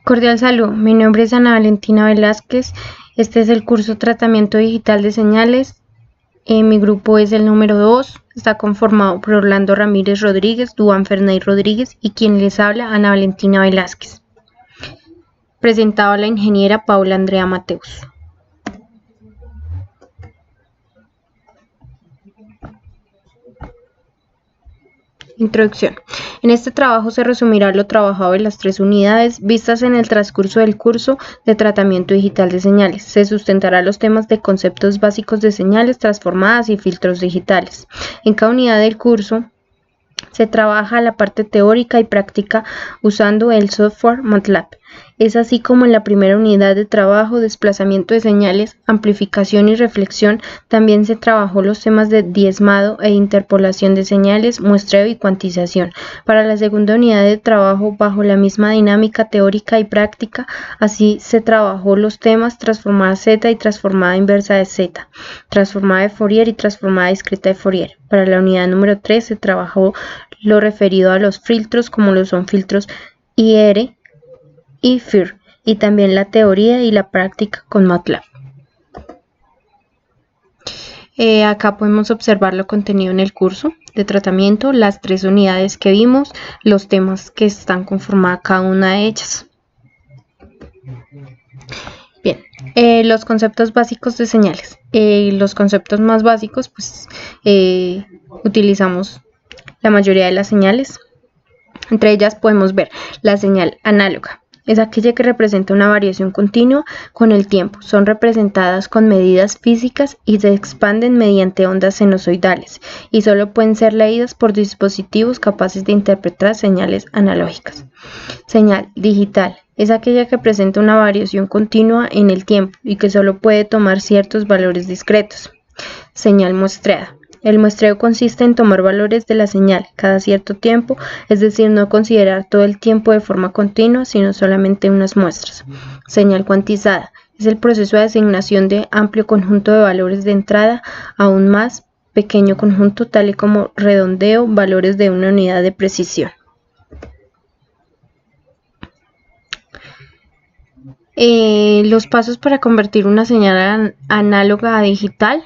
Cordial salud, mi nombre es Ana Valentina Velázquez. Este es el curso Tratamiento Digital de Señales. Mi grupo es el número 2. Está conformado por Orlando Ramírez Rodríguez, Duan Fernay Rodríguez y quien les habla, Ana Valentina Velázquez. Presentado a la ingeniera Paula Andrea Mateus. Introducción. En este trabajo se resumirá lo trabajado en las 3 unidades vistas en el transcurso del curso de Tratamiento Digital de Señales. Se sustentará los temas de conceptos básicos de señales transformadas y filtros digitales. En cada unidad del curso se trabaja la parte teórica y práctica usando el software MATLAB. Es así como en la primera unidad de trabajo, desplazamiento de señales, amplificación y reflexión, también se trabajó los temas de diezmado e interpolación de señales, muestreo y cuantización. Para la segunda unidad de trabajo, bajo la misma dinámica teórica y práctica, así se trabajó los temas transformada Z y transformada inversa de Z, transformada de Fourier y transformada discreta de Fourier. Para la unidad número 3 se trabajó lo referido a los filtros, como lo son filtros IR y FIR, y también la teoría y la práctica con MATLAB. Acá podemos observar lo contenido en el curso de tratamiento, las 3 unidades que vimos, los temas que están conformadas cada una de ellas. Bien, los conceptos básicos de señales. Los conceptos más básicos, pues utilizamos la mayoría de las señales. Entre ellas podemos ver la señal análoga. Es aquella que representa una variación continua con el tiempo. Son representadas con medidas físicas y se expanden mediante ondas sinusoidales y solo pueden ser leídas por dispositivos capaces de interpretar señales analógicas. Señal digital es aquella que presenta una variación continua en el tiempo y que solo puede tomar ciertos valores discretos. Señal muestreada. El muestreo consiste en tomar valores de la señal cada cierto tiempo, es decir, no considerar todo el tiempo de forma continua, sino solamente unas muestras. Señal cuantizada. Es el proceso de asignación de amplio conjunto de valores de entrada a un más pequeño conjunto, tal y como redondeo valores de una unidad de precisión. Los pasos para convertir una señal análoga a digital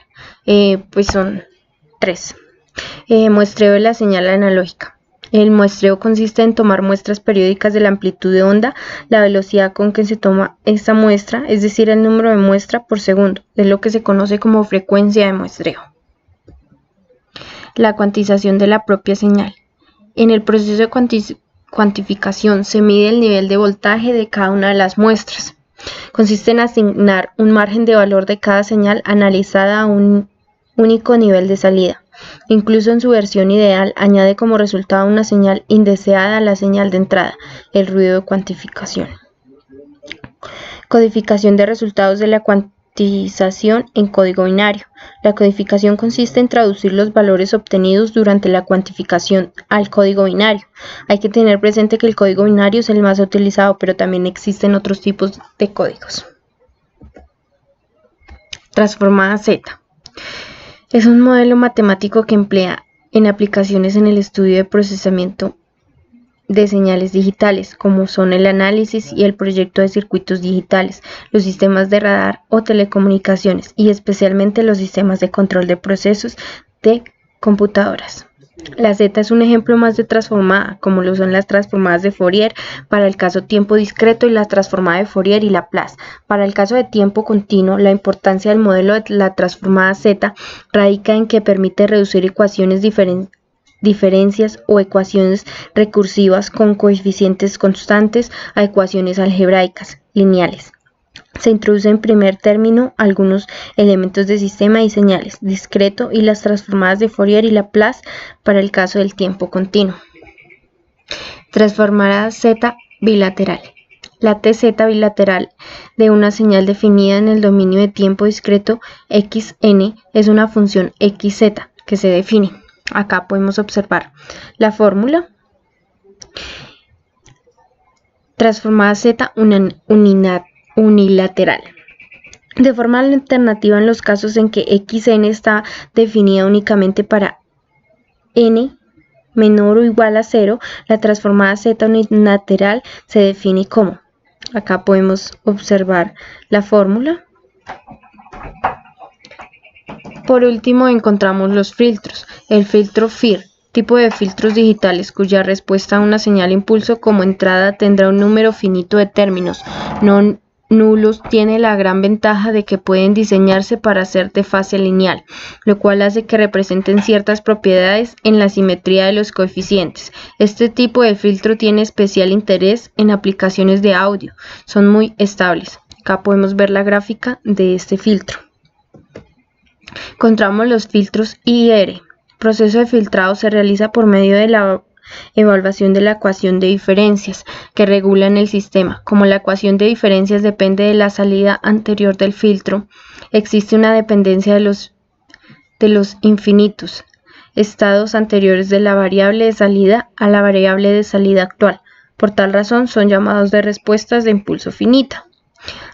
pues son 3. Muestreo de la señal analógica. El muestreo consiste en tomar muestras periódicas de la amplitud de onda, la velocidad con que se toma esta muestra, es decir, el número de muestra por segundo, es lo que se conoce como frecuencia de muestreo. La cuantización de la propia señal. En el proceso de cuantificación se mide el nivel de voltaje de cada una de las muestras. Consiste en asignar un margen de valor de cada señal analizada a un único nivel de salida. Incluso en su versión ideal, añade como resultado una señal indeseada a la señal de entrada, el ruido de cuantificación. Codificación de resultados de la cuantización en código binario. La codificación consiste en traducir los valores obtenidos durante la cuantificación al código binario. Hay que tener presente que el código binario es el más utilizado, pero también existen otros tipos de códigos. Transformada Z. Es un modelo matemático que emplea en aplicaciones en el estudio de procesamiento de señales digitales, como son el análisis y el proyecto de circuitos digitales, los sistemas de radar o telecomunicaciones, y especialmente los sistemas de control de procesos de computadoras. La Z es un ejemplo más de transformada, como lo son las transformadas de Fourier para el caso tiempo discreto y la transformada de Fourier y Laplace. Para el caso de tiempo continuo, la importancia del modelo de la transformada Z radica en que permite reducir ecuaciones diferencias o ecuaciones recursivas con coeficientes constantes a ecuaciones algebraicas lineales. Se introduce en primer término algunos elementos de sistema y señales, discreto y las transformadas de Fourier y Laplace para el caso del tiempo continuo. Transformada Z bilateral. La TZ bilateral de una señal definida en el dominio de tiempo discreto xn es una función xz que se define. Acá podemos observar la fórmula. Transformada Z unilateral. De forma alternativa, en los casos en que xn está definida únicamente para n menor o igual a 0, la transformada Z unilateral se define como Acá podemos observar la fórmula. Por último encontramos los filtros. El filtro FIR, tipo de filtros digitales cuya respuesta a una señal impulso como entrada tendrá un número finito de términos no nulos, tiene la gran ventaja de que pueden diseñarse para ser de fase lineal, lo cual hace que representen ciertas propiedades en la simetría de los coeficientes. Este tipo de filtro tiene especial interés en aplicaciones de audio, son muy estables. Acá podemos ver la gráfica de este filtro. Encontramos los filtros IR. El proceso de filtrado se realiza por medio de la evaluación de la ecuación de diferencias que regulan el sistema. Como la ecuación de diferencias depende de la salida anterior del filtro, existe una dependencia de los infinitos estados anteriores de la variable de salida a la variable de salida actual. Por tal razón son llamados de respuestas de impulso finita.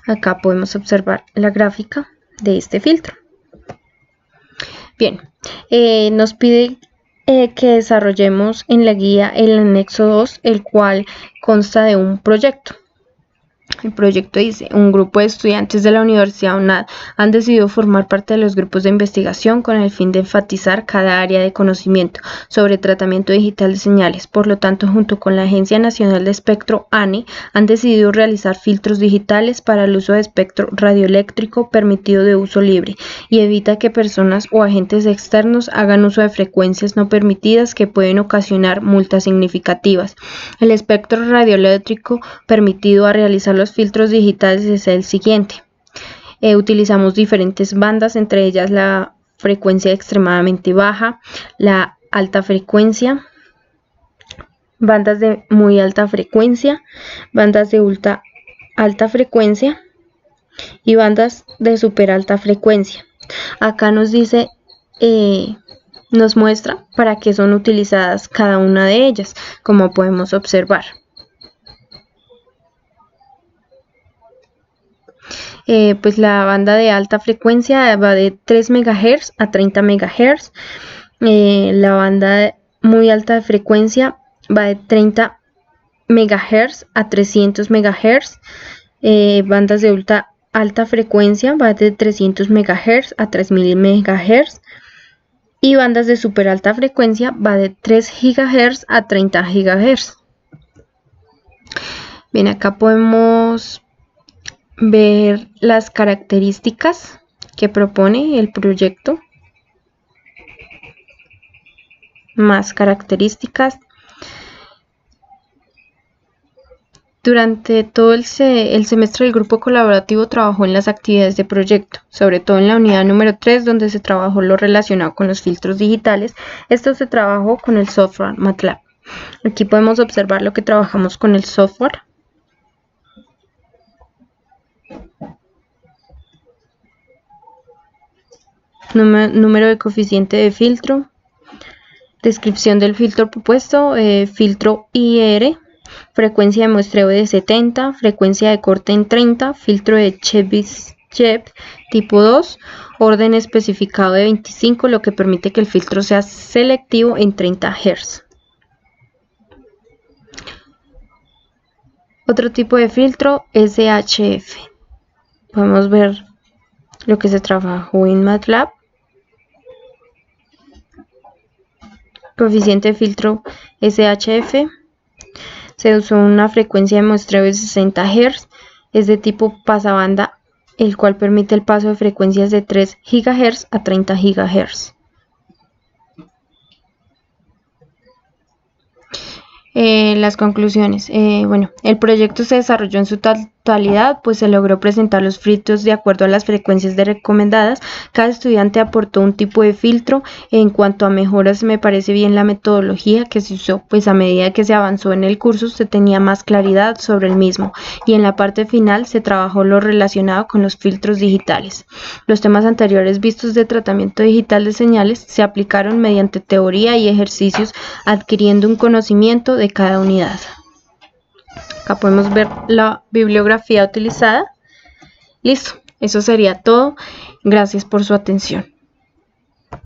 Acá podemos observar la gráfica de este filtro. Bien, nos pide que desarrollemos en la guía el anexo 2, el cual consta de un proyecto. El proyecto dice: un grupo de estudiantes de la Universidad UNAD han decidido formar parte de los grupos de investigación con el fin de enfatizar cada área de conocimiento sobre tratamiento digital de señales. Por lo tanto, junto con la Agencia Nacional de Espectro, ANE, han decidido realizar filtros digitales para el uso de espectro radioeléctrico permitido de uso libre y evita que personas o agentes externos hagan uso de frecuencias no permitidas que pueden ocasionar multas significativas. El espectro radioeléctrico permitido a realizar los filtros digitales es el siguiente. Utilizamos diferentes bandas, entre ellas la frecuencia extremadamente baja, la alta frecuencia, bandas de muy alta frecuencia, bandas de ultra alta frecuencia y bandas de super alta frecuencia. Acá nos dice, nos muestra para qué son utilizadas cada una de ellas, como podemos observar. Pues la banda de alta frecuencia va de 3 MHz a 30 MHz. La banda de muy alta frecuencia va de 30 MHz a 300 MHz. Bandas de ultra alta frecuencia va de 300 MHz a 3000 MHz. Y bandas de super alta frecuencia va de 3 GHz a 30 GHz. Bien, acá podemos ver las características que propone el proyecto. Más características. Durante todo el semestre el grupo colaborativo trabajó en las actividades de proyecto, sobre todo en la unidad número 3, donde se trabajó lo relacionado con los filtros digitales. Esto se trabajó con el software MATLAB. Aquí podemos observar lo que trabajamos con el software. Número de coeficiente de filtro, descripción del filtro propuesto, filtro IR, frecuencia de muestreo de 70, frecuencia de corte en 30, filtro de Chebyshev tipo 2, orden especificado de 25, lo que permite que el filtro sea selectivo en 30 Hz. Otro tipo de filtro es SHF. Podemos ver lo que se trabajó en MATLAB. Coeficiente de filtro SHF. Se usó una frecuencia de muestreo de 60 Hz. Es de tipo pasabanda, el cual permite el paso de frecuencias de 3 GHz a 30 GHz. Las conclusiones. Bueno, el proyecto se desarrolló en su totalidad, pues se logró presentar los filtros de acuerdo a las frecuencias recomendadas. Cada estudiante aportó un tipo de filtro. En cuanto a mejoras, me parece bien la metodología que se usó, pues a medida que se avanzó en el curso se tenía más claridad sobre el mismo, y en la parte final se trabajó lo relacionado con los filtros digitales. Los temas anteriores vistos de tratamiento digital de señales se aplicaron mediante teoría y ejercicios, adquiriendo un conocimiento de cada unidad. Acá podemos ver la bibliografía utilizada. Listo, eso sería todo. Gracias por su atención.